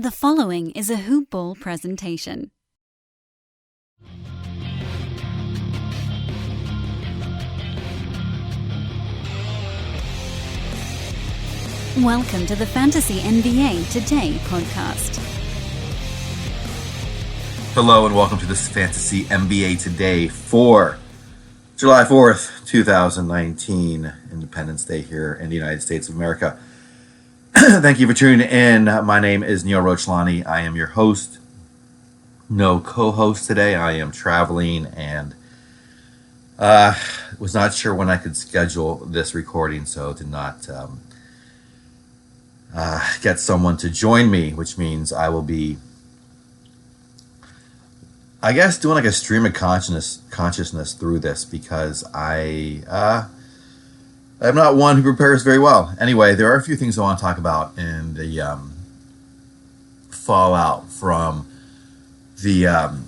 The following is a Hoop Ball presentation. Welcome to the Fantasy NBA Today podcast. Hello and welcome to this Fantasy NBA Today for July 4th, 2019, Independence Day here in the United States of America. Thank you for tuning in. My name is Rochlani. I am your host. No co-host today. I am traveling and was not sure when I could schedule this recording, so did not get someone to join me, which means I will be, I guess, doing like a stream of consciousness through this because I'm not one who prepares very well. Anyway, there are a few things I want to talk about in the fallout from the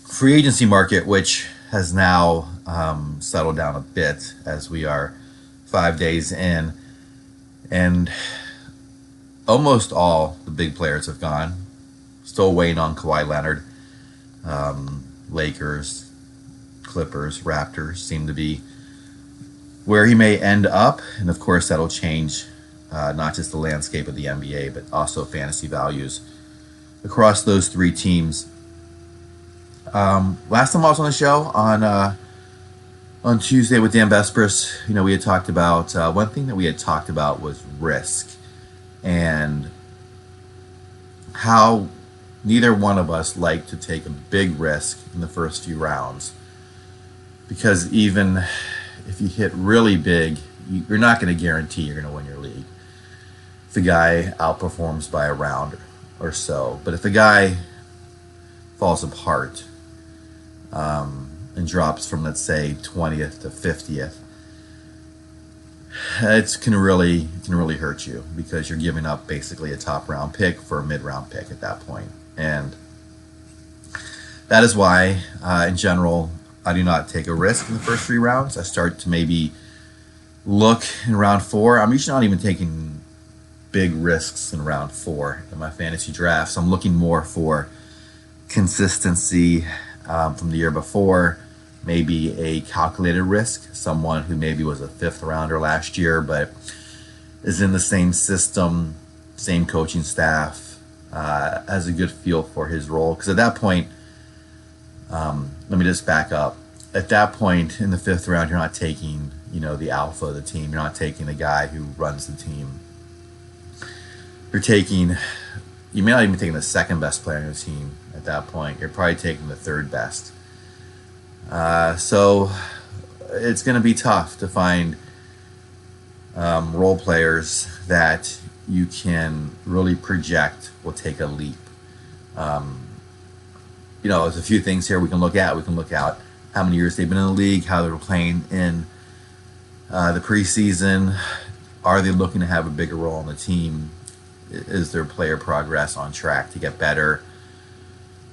free agency market, which has now settled down a bit as we are 5 days in. And almost all the big players have gone. Still waiting on Kawhi Leonard. Lakers, Clippers, Raptors seem to be where he may end up, and of course that'll change not just the landscape of the NBA, but also fantasy values across those three teams. Last time I was on the show on Tuesday with Dan Vespers, we had talked about one thing that we had talked about was risk and how neither one of us like to take a big risk in the first few rounds, because even if you hit really big, you're not going to guarantee you're going to win your league if the guy outperforms by a round or so. But if the guy falls apart and drops from, let's say, 20th to 50th, it can really hurt you, because you're giving up basically a top round pick for a mid round pick at that point. And that is why, in general, I do not take a risk in the first three rounds. I start to maybe look in round four. I'm usually not even taking big risks in round four in my fantasy drafts. I'm looking more for consistency from the year before, maybe a calculated risk, someone who maybe was a fifth rounder last year but is in the same system, same coaching staff, has a good feel for his role. Because at that point, let me just back up. At that point in the fifth round, you're not taking, the alpha of the team. You're not taking the guy who runs the team. You may not even be taking the second best player on the team at that point. You're probably taking the third best. So it's going to be tough to find role players that you can really project will take a leap. There's a few things here we can look at. We can look at how many years they've been in the league, how they were playing in the preseason. Are they looking to have a bigger role on the team? Is their player progress on track to get better?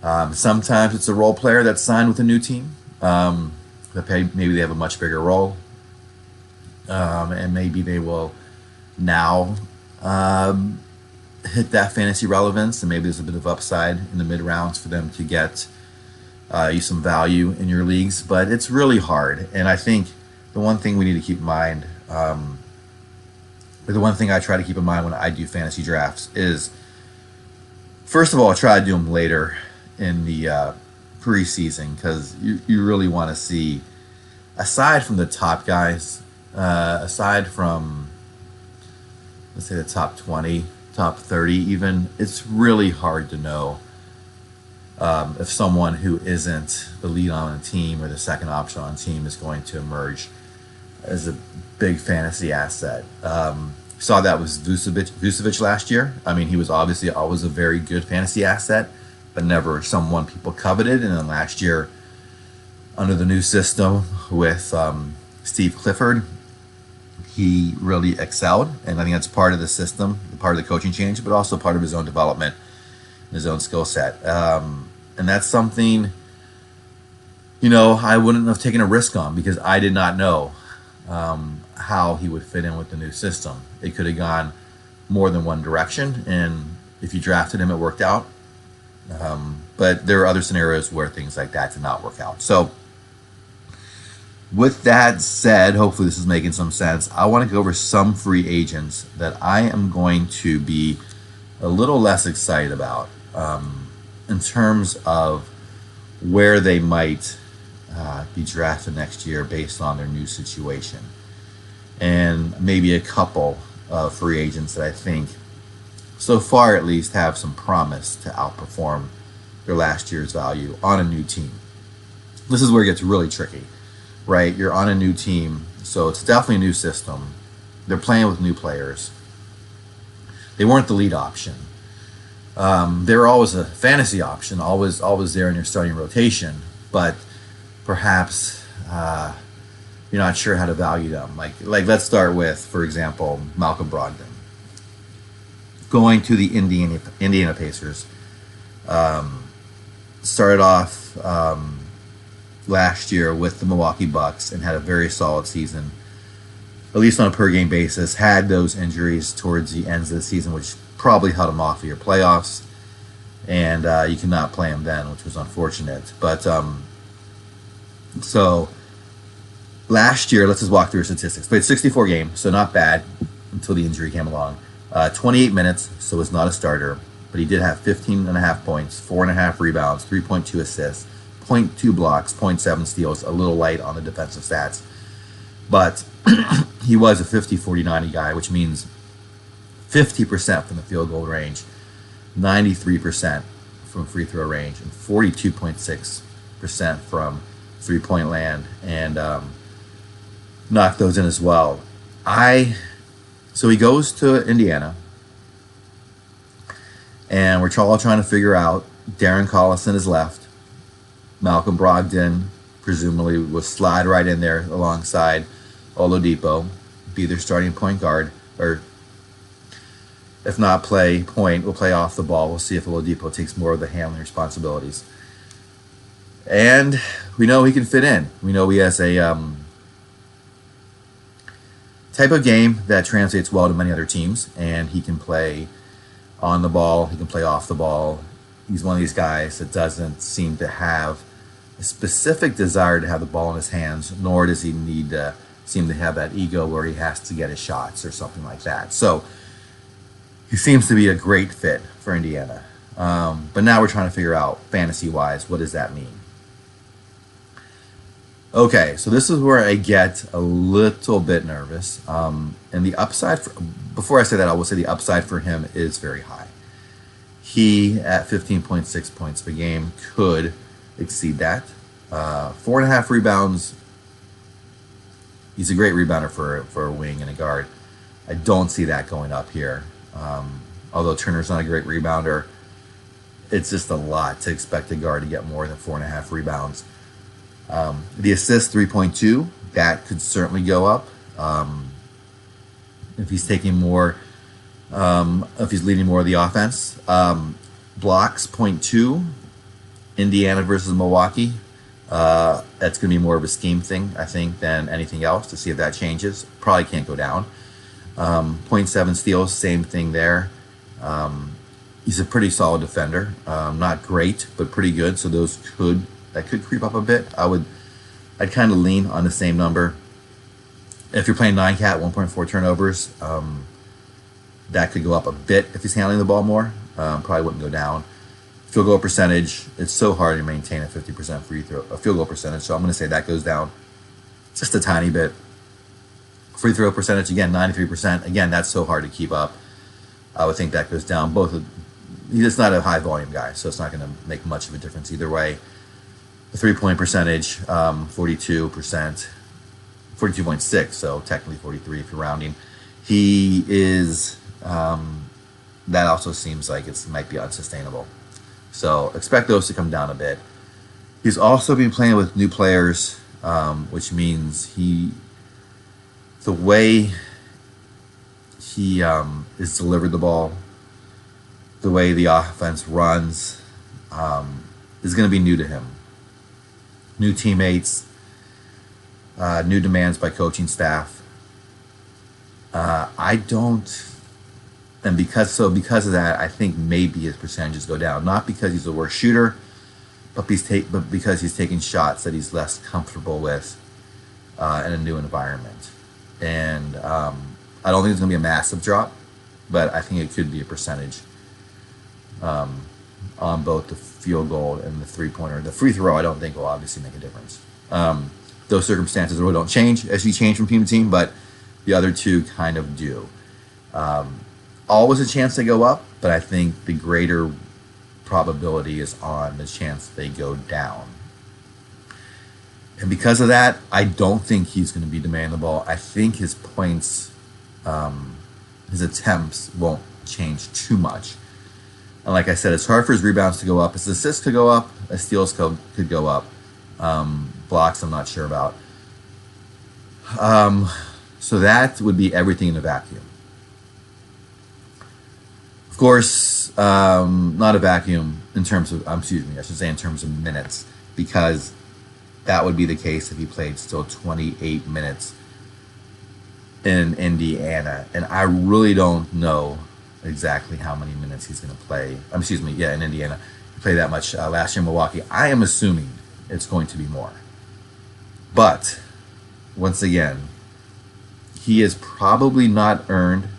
Sometimes it's a role player that's signed with a new team. Maybe they have a much bigger role. And maybe they will now hit that fantasy relevance, and maybe there's a bit of upside in the mid rounds for them to get you some value in your leagues. But it's really hard, and I think the one thing we need to keep in mind, or the one thing I try to keep in mind when I do fantasy drafts is, first of all, I try to do them later in the preseason, because you really want to see, aside from the top guys, aside from, let's say, the top 20, top 30 even, it's really hard to know if someone who isn't the lead on a team or the second option on a team is going to emerge as a big fantasy asset. Saw that with Vucevic last year. I mean, he was obviously always a very good fantasy asset, but never someone people coveted. And then last year, under the new system with Steve Clifford, he really excelled, and I think that's part of the system, part of the coaching change, but also part of his own development, his own skill set. And that's something, I wouldn't have taken a risk on, because I did not know how he would fit in with the new system. It could have gone more than one direction, and If you drafted him, it worked out. But there are other scenarios where things like that did not work out. So with that said, hopefully this is making some sense. I want to go over some free agents that I am going to be a little less excited about in terms of where they might be drafted next year based on their new situation. And maybe a couple of free agents that I think, so far at least, have some promise to outperform their last year's value on a new team. This is where it gets really tricky, right? You're on a new team, so it's definitely a new system. They're playing with new players. They weren't the lead option. They were always a fantasy option, always there in your starting rotation, but perhaps you're not sure how to value them. Like let's start with, for example, Malcolm Brogdon. Going to the Indiana Pacers. Started off last year with the Milwaukee Bucks and had a very solid season, at least on a per game basis. Had those injuries towards the ends of the season, which probably held him off of your playoffs, and you could not play him then, which was unfortunate. But so last year, let's just walk through statistics. Played 64 games, so not bad until the injury came along. 28 minutes, so was not a starter, but he did have 15.5 points, 4.5 rebounds, 3.2 assists, 0.2 blocks, 0.7 steals, a little light on the defensive stats. But he was a 50-40-90 guy, which means 50% from the field goal range, 93% from free throw range, and 42.6% from three-point land, and knocked those in as well. So he goes to Indiana, and we're all trying to figure out. Darren Collison is left. Malcolm Brogdon presumably will slide right in there alongside Oladipo, be their starting point guard, or if not play point, we'll play off the ball. We'll see if Oladipo takes more of the handling responsibilities. And we know he can fit in. We know he has a type of game that translates well to many other teams, and he can play on the ball, he can play off the ball. He's one of these guys that doesn't seem to have a specific desire to have the ball in his hands, nor does he need to seem to have that ego where he has to get his shots or something like that. So he seems to be a great fit for Indiana. But now we're trying to figure out, fantasy-wise, what does that mean? Okay, so this is where I get a little bit nervous. And the upside, before I say that, I will say the upside for him is very high. He, at 15.6 points per game, could exceed that. 4.5 rebounds. He's a great rebounder for a wing and a guard. I don't see that going up here. Although Turner's not a great rebounder, it's just a lot to expect a guard to get more than 4.5 rebounds. The assist, 3.2, that could certainly go up. If he's taking more, if he's leading more of the offense. Blocks, 0.2, Indiana versus Milwaukee. That's going to be more of a scheme thing, I think, than anything else, to see if that changes. Probably can't go down. 0.7 steals, same thing there. He's a pretty solid defender. Not great, but pretty good. So that could creep up a bit. I'd kind of lean on the same number. If you're playing 9-cat, 1.4 turnovers, that could go up a bit if he's handling the ball more. Probably wouldn't go down. Field goal percentage, it's so hard to maintain a 50% field goal percentage, so I'm going to say that goes down just a tiny bit. Free throw percentage, again, 93%. Again, that's so hard to keep up. I would think that goes down. He's not a high volume guy, so it's not going to make much of a difference either way. The 3-point percentage, 42%, 42.6, so technically 43 if you're rounding. He is, that also seems like it might be unsustainable. So expect those to come down a bit. He's also been playing with new players, which means the way he is delivered the ball, the way the offense runs, is going to be new to him. New teammates, new demands by coaching staff. I don't And because of that, I think maybe his percentages go down. Not because he's a worse shooter, but because he's taking shots that he's less comfortable with in a new environment. And I don't think it's going to be a massive drop, but I think it could be a percentage on both the field goal and the three-pointer. The free throw, I don't think will obviously make a difference. Those circumstances really don't change as you change from team to team, but the other two kind of do. Always a chance they go up, but I think the greater probability is on the chance they go down. And because of that, I don't think he's going to be demanding the ball. I think his points, his attempts won't change too much. And like I said, it's hard for his rebounds to go up. His assists could go up. His steals could go up. Blocks, I'm not sure about. So that would be everything in a vacuum. Of course, not a vacuum in terms of, I should say in terms of minutes, because that would be the case if he played still 28 minutes in Indiana. And I really don't know exactly how many minutes he's going to play. In Indiana. He played that much last year in Milwaukee. I am assuming it's going to be more. But, once again, he has probably not earned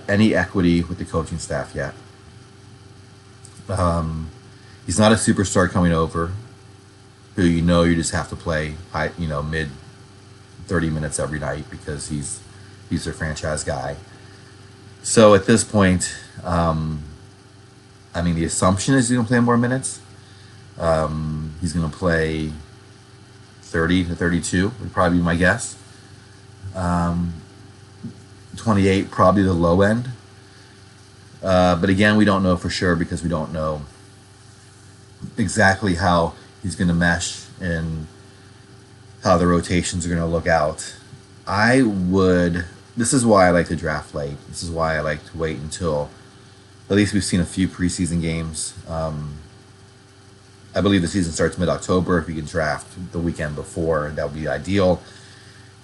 any equity with the coaching staff yet. He's not a superstar coming over who you just have to play mid 30 minutes every night because he's their franchise guy. So at this point, the assumption is he's going to play more minutes. He's going to play 30 to 32 would probably be my guess. 28 probably the low end. But again, we don't know for sure because we don't know exactly how he's going to mesh and how the rotations are going to look out. This is why I like to draft late. This is why I like to wait until at least we've seen a few preseason games. I believe the season starts mid-October. If you can draft the weekend before, that would be ideal.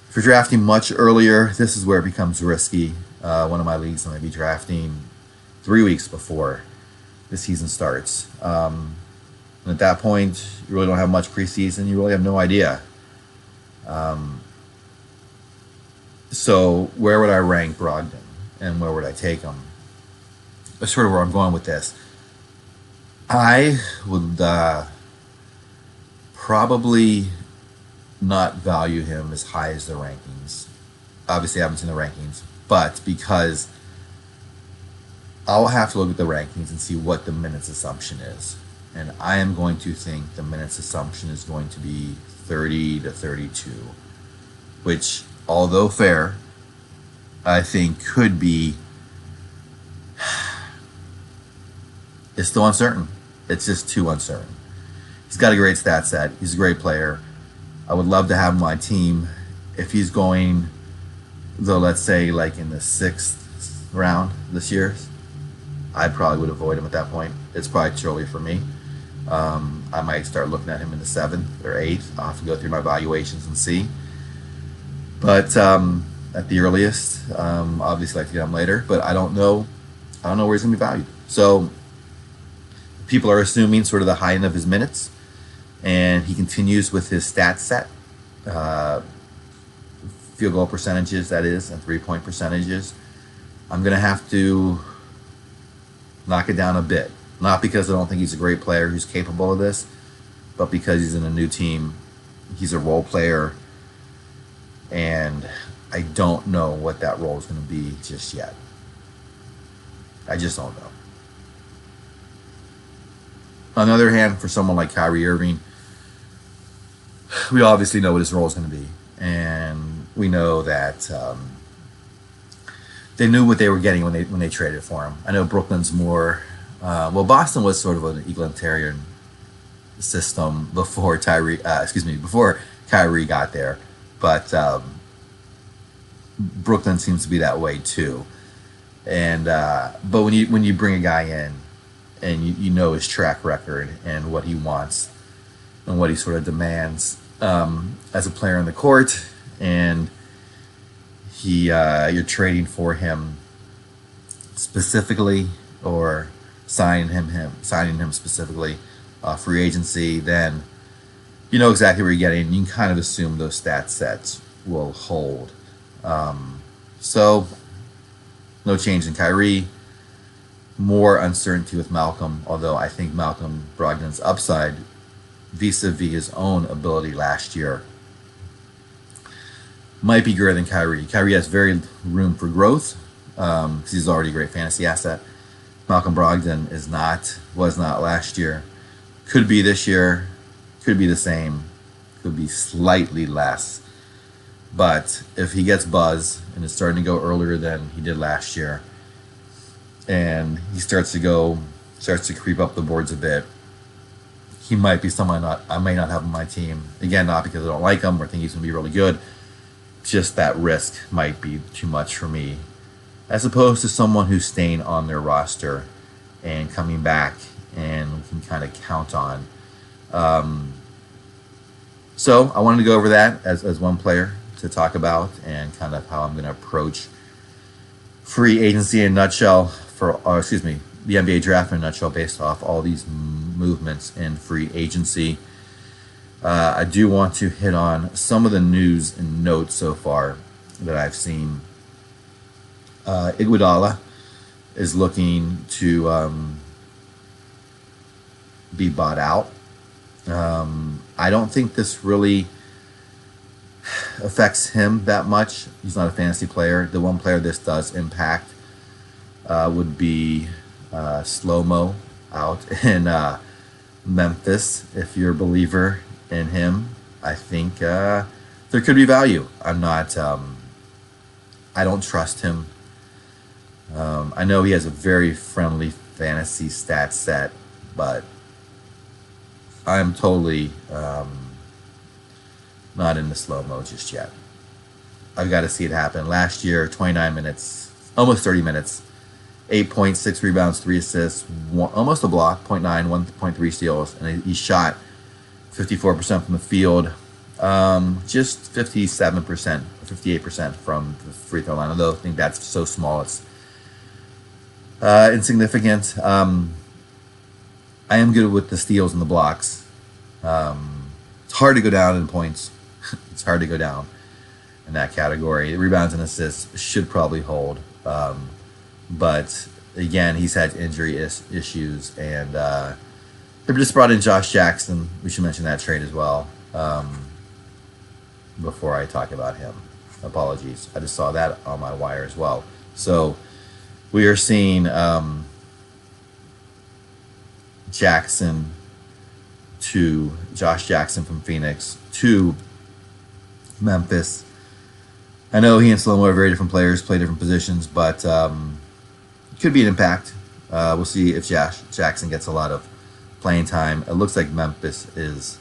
If you're drafting much earlier, this is where it becomes risky. One of my leagues, I might be drafting 3 weeks before the season starts. And at that point, you really don't have much preseason. You really have no idea. So where would I rank Brogdon? And where would I take him? That's sort of where I'm going with this. I would probably not value him as high as the rankings. Obviously, I haven't seen the rankings, but because I'll have to look at the rankings and see what the minutes assumption is. And I am going to think the minutes assumption is going to be 30 to 32, which, although fair, I think could be, it's still uncertain. It's just too uncertain. He's got a great stat set. He's a great player. I would love to have him on my team. If he's going, though, let's say like in the 6th round this year, I probably would avoid him at that point. It's probably too early for me. I might start looking at him in the 7th or 8th. I'll have to go through my evaluations and see. But at the earliest, obviously, I'd like to get him later. But I don't know where he's going to be valued. So people are assuming sort of the high end of his minutes, and he continues with his stat set, field goal percentages, that is, and 3-point percentages. I'm going to have to knock it down a bit. Not because I don't think he's a great player who's capable of this, but because he's in a new team. He's a role player, and I don't know what that role is going to be just yet. I just don't know. On the other hand, for someone like Kyrie Irving, we obviously know what his role is going to be. And we know that they knew what they were getting when they traded for him. I know Brooklyn's more... Boston was sort of an egalitarian system before Kyrie got there. But Brooklyn seems to be that way too. And but when you bring a guy in and you know his track record and what he wants and what he sort of demands as a player on the court, and you're trading for him specifically or signing him specifically, free agency, then you know exactly what you're getting. You can kind of assume those stat sets will hold. So no change in Kyrie. More uncertainty with Malcolm, although I think Malcolm Brogdon's upside vis-a-vis his own ability last year might be greater than Kyrie. Kyrie has very room for growth because he's already a great fantasy asset. Malcolm Brogdon was not last year. Could be this year, could be the same, could be slightly less. But if he gets buzz and is starting to go earlier than he did last year, and he starts to creep up the boards a bit, he might be someone I may not have on my team. Again, not because I don't like him or think he's going to be really good. Just that risk might be too much for me, as opposed to someone who's staying on their roster and coming back and we can kind of count on. So I wanted to go over that as one player to talk about and kind of how I'm going to approach free agency in a nutshell the NBA draft in a nutshell based off all these movements in free agency. I do want to hit on some of the news and notes so far that I've seen. Iguodala is looking to be bought out. I don't think this really affects him that much. He's not a fantasy player. The one player this does impact would be Slow-Mo out in Memphis. If you're a believer in him, I think there could be value. I don't trust him. I know he has a very friendly fantasy stat set, but I'm totally not into Slow-Mo just yet. I've got to see it happen. Last year, 29 minutes, almost 30 minutes, 8 points, 6 rebounds, 3 assists, almost a block, 0.9, 1.3 steals, and he shot 54% from the field, just 57%, 58% from the free throw line, although I think that's so small it's insignificant. I am good with the steals and the blocks. It's hard to go down in points. It's hard to go down in that category. The rebounds and assists should probably hold. But again, he's had injury issues, and they just brought in Josh Jackson. We should mention that trade as well before I talk about him. Apologies. I just saw that on my wire as well. So we are seeing Josh Jackson from Phoenix to Memphis. I know he and Slow-Mo are very different players, play different positions, but could be an impact. We'll see if Josh Jackson gets a lot of playing time. It looks like Memphis is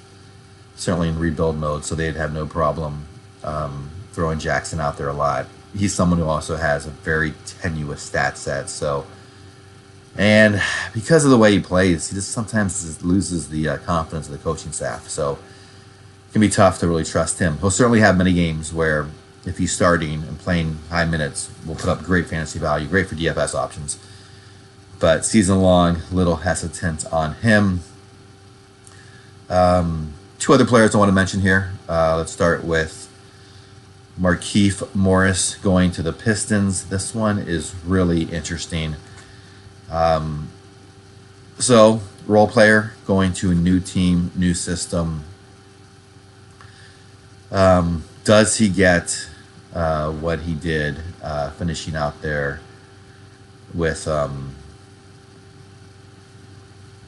certainly in rebuild mode, so they'd have no problem throwing Jackson out there a lot. He's someone who also has a very tenuous stat set. And because of the way he plays, he just sometimes loses the confidence of the coaching staff. So it can be tough to really trust him. He'll certainly have many games where, if he's starting and playing high minutes, will put up great fantasy value, great for DFS options. But season long, little hesitant on him. 2 other players I want to mention here. Let's start with Markieff Morris going to the Pistons. This one is really interesting. So, role player going to a new team, new system. Does he get what he did finishing out there with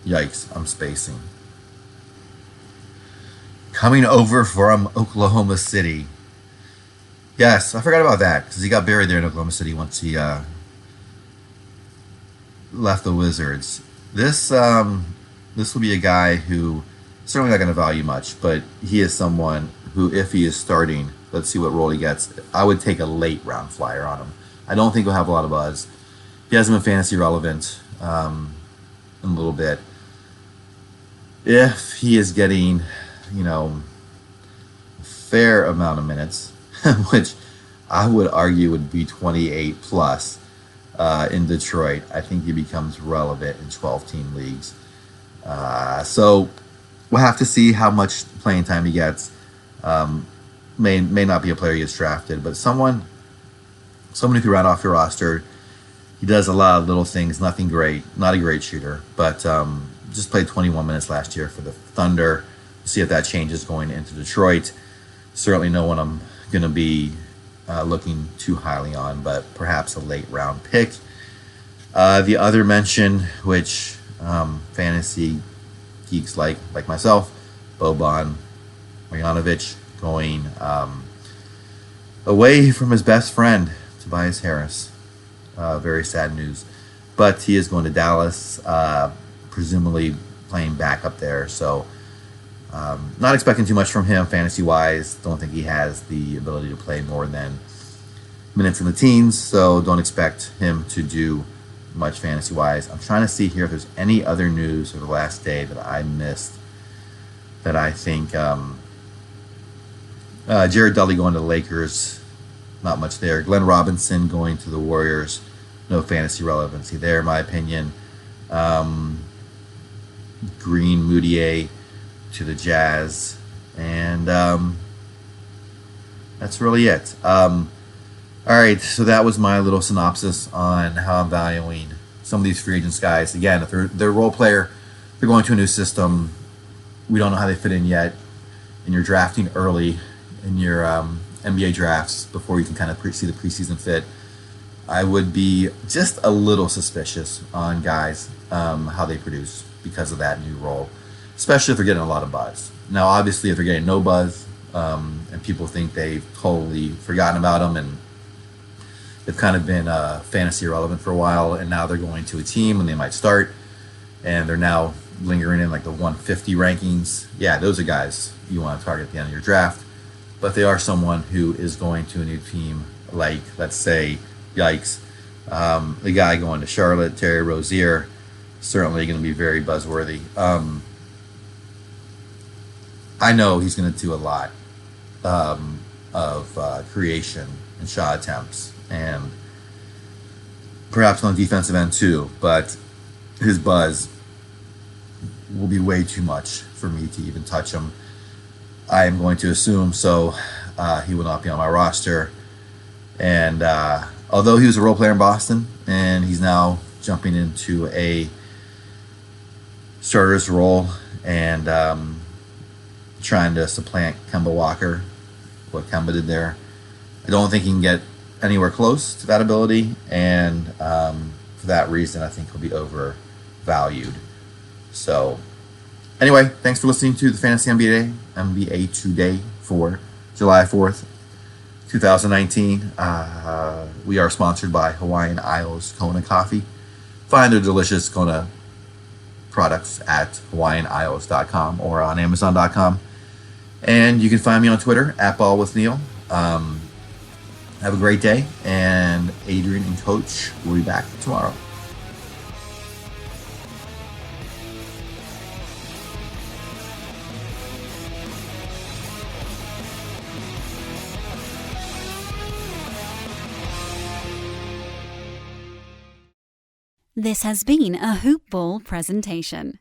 yikes, I'm spacing. Coming over from Oklahoma City. Yes, I forgot about that because he got buried there in Oklahoma City once he left the Wizards. This will be a guy who certainly not going to value much, but he is someone who, if he is starting, let's see what role he gets. I would take a late round flyer on him. I don't think he'll have a lot of buzz. He hasn't been fantasy relevant in a little bit. If he is getting, a fair amount of minutes, which I would argue would be 28 plus, in Detroit. I think he becomes relevant in 12-team leagues. So we'll have to see how much playing time he gets. May not be a player he gets drafted, but someone who can round off your roster. He does a lot of little things, nothing great, not a great shooter, but just played 21 minutes last year for the Thunder. See if that changes going into Detroit. Certainly no one I'm going to be looking too highly on, but perhaps a late round pick. The other mention, which fantasy geeks like myself, Boban Marjanovic, going away from his best friend, Tobias Harris. Very sad news. But he is going to Dallas, presumably playing back up there. So not expecting too much from him fantasy-wise. Don't think he has the ability to play more than minutes in the teens. So don't expect him to do much fantasy-wise. I'm trying to see here if there's any other news of the last day that I missed that I think Jared Dudley going to the Lakers, not much there. Glenn Robinson going to the Warriors, no fantasy relevancy there, in my opinion. Green Moutier to the Jazz, and that's really it. All right, so that was my little synopsis on how I'm valuing some of these free agents guys. Again, if they're a role player, they're going to a new system. We don't know how they fit in yet, and you're drafting early in your NBA drafts before you can kind of see the preseason fit. I would be just a little suspicious on guys, how they produce because of that new role, especially if they're getting a lot of buzz. Now, obviously, if they're getting no buzz and people think they've totally forgotten about them and they've kind of been fantasy irrelevant for a while, and now they're going to a team and they might start and they're now lingering in like the 150 rankings. Yeah, those are guys you want to target at the end of your draft. But they are someone who is going to a new team, like, let's say, yikes, the guy going to Charlotte, Terry Rozier, certainly going to be very buzzworthy. I know he's going to do a lot of creation and shot attempts, and perhaps on the defensive end too, but his buzz will be way too much for me to even touch him. I am going to assume so. He will not be on my roster. And although he was a role player in Boston, and he's now jumping into a starter's role and trying to supplant Kemba Walker, what Kemba did there, I don't think he can get anywhere close to that ability. And for that reason, I think he'll be overvalued. So anyway, thanks for listening to the Fantasy NBA Today for July 4th, 2019. We are sponsored by Hawaiian Isles Kona Coffee. Find their delicious Kona products at hawaiianisles.com or on amazon.com. And you can find me on Twitter at BallWithNeil. Have a great day, and Adrian and Coach will be back tomorrow. This has been a Hoop Ball presentation.